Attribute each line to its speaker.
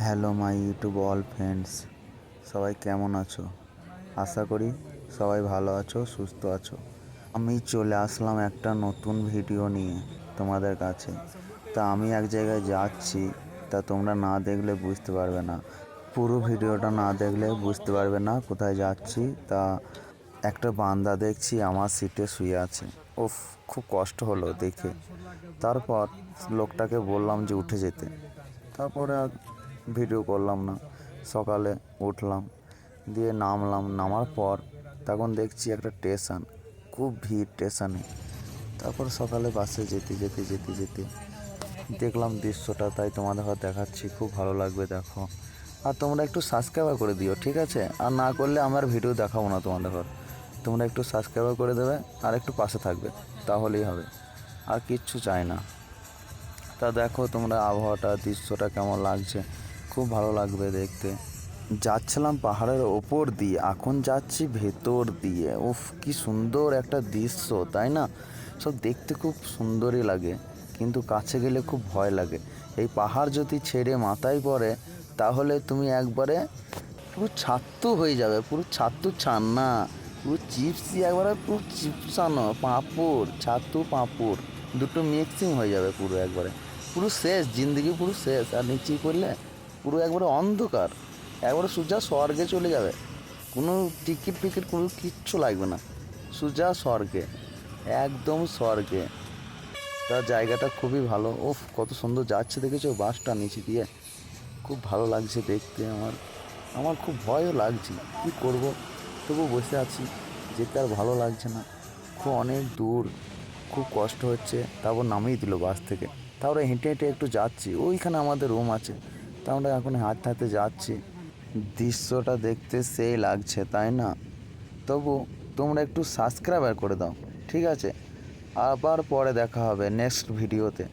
Speaker 1: Hello my YouTube all friends, সবাই কেমন আছো? আশা করি সবাই ভালো আছো, সুস্থ আছো। আমি চলে আসলাম একটা নতুন ভিডিও নিয়ে তোমাদের কাছে। তা আমি এক জায়গায় যাচ্ছি, তা তোমরা না দেখলে বুঝতে পারবে না, পুরো ভিডিওটা না দেখলে বুঝতে পারবে না কোথায় যাচ্ছি। তা একটা বান্দা দেখছি আমার সিটে শুয়ে আছে। উফ, খুব কষ্ট হলো দেখে। তারপর লোকটাকে বললাম যে উঠে যেতে। তারপরে আর ভিডিও করলাম না। সকালে উঠলাম, দিয়ে নামলাম। নামার পর তখন দেখছি একটা স্টেশন, খুব ভিড় স্টেশনে। তারপর সকালে বাসে যেতে যেতে যেতে যেতে দেখলাম দৃশ্যটা, তাই তোমাদের ঘর দেখাচ্ছি। খুব ভালো লাগবে, দেখো। আর তোমরা একটু সাবস্ক্রাইব করে দিও, ঠিক আছে? আর না করলে আমার ভিডিও দেখাবো না তোমাদের ঘর। তোমরা একটু সাবস্ক্রাইব করে দেবে আর একটু পাশে থাকবে, তাহলেই হবে। আর কিচ্ছু চাই না। তা দেখো তোমরা আবহাওয়াটা, দৃশ্যটা কেমন লাগছে, খুব ভালো লাগবে দেখতে। যাচ্ছিলাম পাহাড়ের ওপর দিয়ে, এখন যাচ্ছি ভেতর দিয়ে। উফ, কি সুন্দর একটা দৃশ্য, তাই না? সব দেখতে খুব সুন্দরই লাগে, কিন্তু কাছে গেলে খুব ভয় লাগে। এই পাহাড় যদি ছেড়ে মাথায় পড়ে, তাহলে তুমি একবারে পুরো ছাতু হয়ে যাবে। পুরো ছাতু ছানা, পুরো চিপসি, একবারে পুরো চিপসানো পাঁপড়, ছাতু পাঁপড় দুটো মিক্সিং হয়ে যাবে পুরো একবারে। পুরো শেষ জিন্দগি, পুরো শেষ। আর নিচে করলে পুরো একবারে অন্ধকার, একবারে সোজা স্বর্গে চলে যাবে। কোনো টিকিট ফিকিট কোনো কিচ্ছু লাগবে না, সোজা স্বর্গে, একদম স্বর্গে। তার জায়গাটা খুবই ভালো। ওফ, কত সুন্দর যাচ্ছে, দেখেছো বাসটা নিচে দিয়ে? খুব ভালো লাগছে দেখতে। আমার আমার খুব ভয়ও লাগছে, কী করব, তবু বসে আছি। যেতে আর ভালো লাগছে না, খুব অনেক দূর, খুব কষ্ট হচ্ছে। তারপর নামিয়ে দিল বাস থেকে। তারপরে হেঁটে হেঁটে একটু যাচ্ছি, ওইখানে আমাদের রুম আছে। তা আমরা এখন হাঁটতে হাঁটতে যাচ্ছি। দৃশ্যটা দেখতে সেই লাগছে, তাই না? তবু তোমরা একটু সাবস্ক্রাইব করে দাও, ঠিক আছে? আবার পরে দেখা হবে নেক্সট ভিডিওতে।